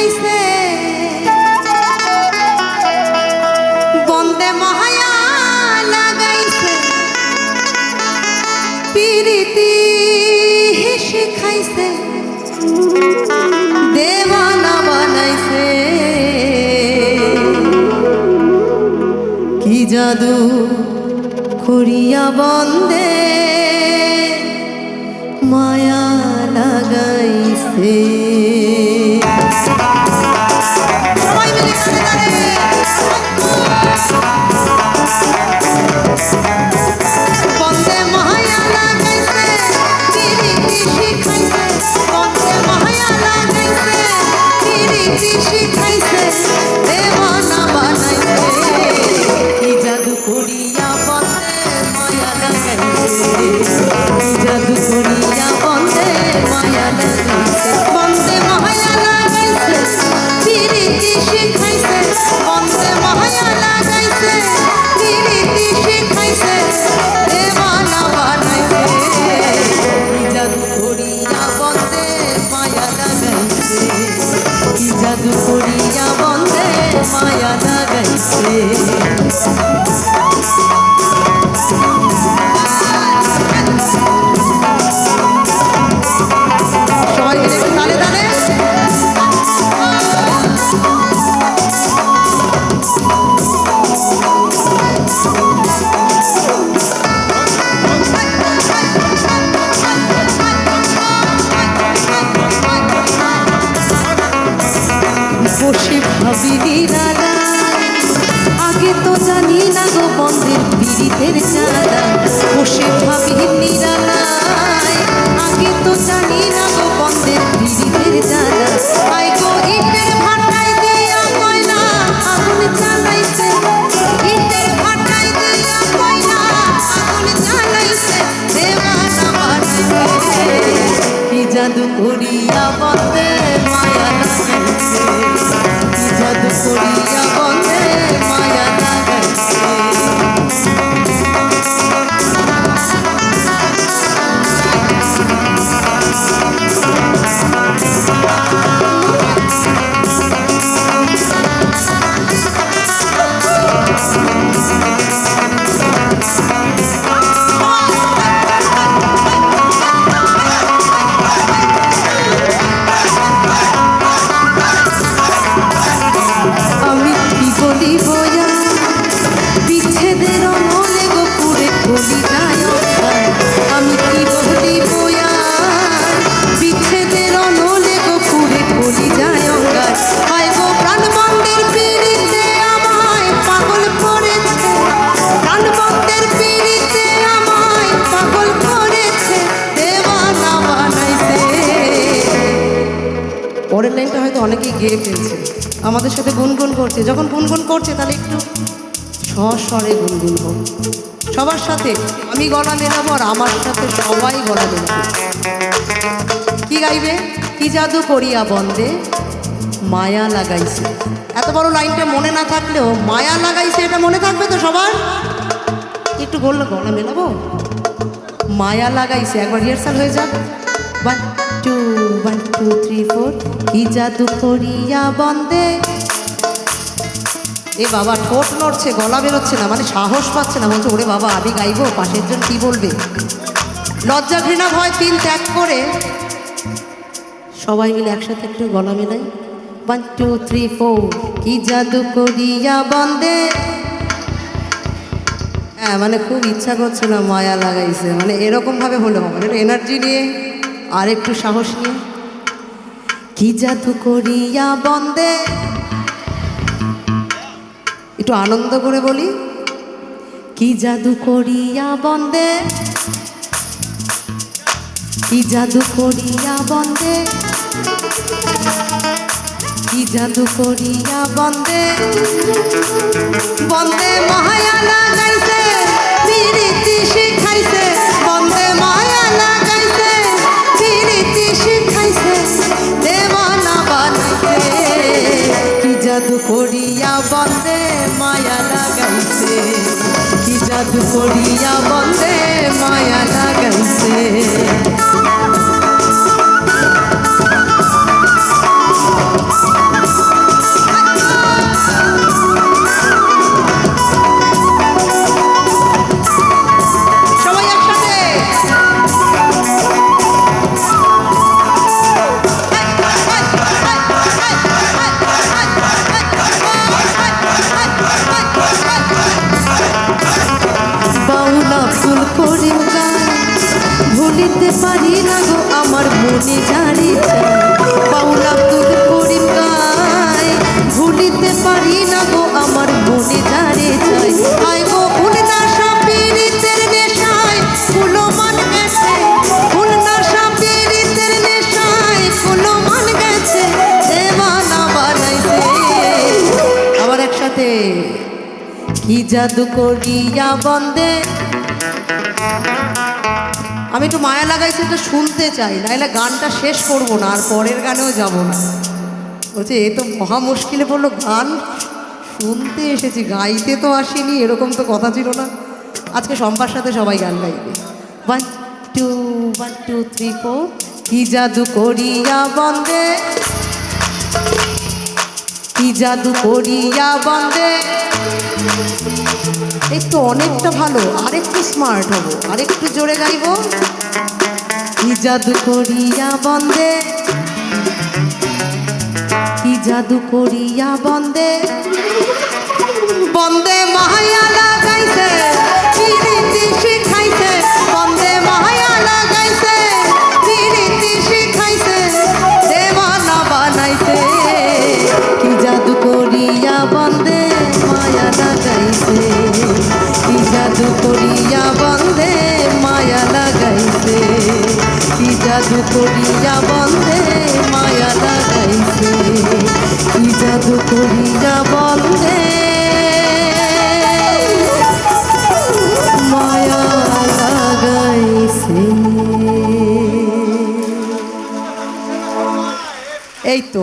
শিখাইছে বন্দে মায়া লাগাইছে প্রীতি শিখাইছে দেওয়ানা বানাইছে কি জাদু করিয়া বন্দে মায়া লাগাইছে সবাই মিলে বন্দে মায়া লাগাইছে প্রীতি শিখাইছে বন্দে মায়া লাগাইছে প্রীতি শিখাইছে দেওয়ানা বানাইছে কি জাদু করিয়া বন্দে মায়া লাগাইছে কি জাদু করিয়া বন্দে মায়া লাগাইছে বন্দে মায়া লাগাইছে প্রীতি শিখাইছে বন্দে মায়া লাগাইছে প্রীতি শিখাইছে দেওয়ানা বানাইছে কি জাদু করিয়া বন্দে মায়া লাগাইছে কি জাদু করিয়া বন্দে মায়া লাগাইছে বসে ভাবি নিরালা আগে তো জানি না গো বন্ধের পীড়িতের জ্বালা বসে ভাবি নিরালা আগে তো জানি না গো বন্ধের পীড়িতের জ্বালা আই গো ইটের ভাটায় দিয়া কয়লা আগুন জ্বালাইছে ইটের ভাটায় দিয়া কয়লা আগুন জ্বালাইছে দেওয়ানা বানাইছে কি জাদু করিয়া বন্দে মায়া লাগাইছে কি জাদু করিয়া বন্দে মায়া লাগাইছে আমি কি বলিব বিচ্ছেদের মনে গো পুরে কলি যায় আমি কি বলিব বিচ্ছেদের মনে গো পুরে কলি যায় হায় গো প্রাণবন্ধের পীড়িতে আমায় পাগল করেছে প্রাণবন্ধের পীড়িতে আমায় পাগল করেছে দেওয়ানা বানাইছে পরের লাইনটা হয়তো অনেকেই গেয়ে ফেলছে আমাদের সাথে গুনগুন করছে যখন গুনগুন করছে তাহলে একটু স্বরে গুনগুন হোক সবার সাথে আমি গলা মেলাবো আর আমার সাথে সবাই গলা মেলাবে কি গাইবে কি জাদু করিয়া বন্দে মায়া লাগাইছে এত বড় লাইনটা মনে না থাকলেও মায়া লাগাইছে এটা মনে থাকবে তো সবার একটু গলা মেলাবো মায়া লাগাইছে একবার রিহার্সাল হয়ে যাক 1 2 1 2 3 4 কি জাদু করিয়া বন্দে এ বাবা ঠোঁট নড়ছে গলা বেরোচ্ছে না মানে সাহস পাচ্ছে না বলছে ওরে বাবা আমি গাইবো পাশের জন কি বলবে লজ্জা ঘৃণা ভয় তিন ত্যাগ করে সবাই মিলে একসাথে একটু গলা মেলাই 1 2 3 4 কি জাদু করিয়া বন্দে হ্যাঁ মানে খুব ইচ্ছা করছে না মায়া লাগাইছে মানে এরকম ভাবে হলো হবে এনার্জি নিয়ে আর একটু সাহস নিয়ে কি জাদু করিয়া বন্দে একটু আনন্দ করে বলি কি জাদু করিয়া বন্দে কি জাদু করিয়া বন্দে কি জাদু করিয়া বন্দে বন্দে মায়া লাগাইছে প্রীতি শিখাইছে বন্দে মায়া লাগাইছে প্রীতি শিখাইছে দেওয়ানা বানাইছে কি জাদু করিয়া বন্দে মায়া লাগাইছে কি জাদু করিয়া বন্দে মায়া লাগাইছে মনে যারে চাই বাউল আব্দুল করিম গায় ভুলিতে পারি না গো আমার মনে যারে চাই আয় গো ভুল না সাপিরিতের নেশায় ফুলো মান গেছে ভুল না সাপিরিতের নেশায় ফুলো মান গেছে দেওয়ানা বানাইছে আবার একসাথে কি জাদু করিয়া বন্দে আমি একটু মায়া লাগাইছি তো শুনতে চাই নাহলে গানটা শেষ করবো না আর পরের গানেও যাব না বলছে এ তো মহা মুশকিলে পড়লো গান শুনতে এসেছি গাইতে তো আসিনি এরকম তো কথা ছিল না আজকে সম্পার সাথে সবাই গান গাইবে 1 2 1 2 3 4 কি জাদু করিয়া বন্দে কি জাদু করিয়া বন্দে এই তো অনেকটা ভালো আরেকটু স্মার্ট হব আরেকটু জোরে গাইব কি জাদু করিয়া বন্দে কি জাদু করিয়া বন্দে বন্দে মায়া লাগাইছে প্রীতি শিখাইছে বন্দে মায়া লাগাইছে প্রীতি শিখাইছে দেওয়ানা বানাইছে কি জাদু করিয়া বন্দে মায়া লাগাইছে কি জাদু করিয়া বন্দে মায়া লাগাইছে কি জাদু করিয়া বন্দে মায়া লাগাইছে কি জাদু করিয়া বন্দে মায়া লাগাইছে এই তো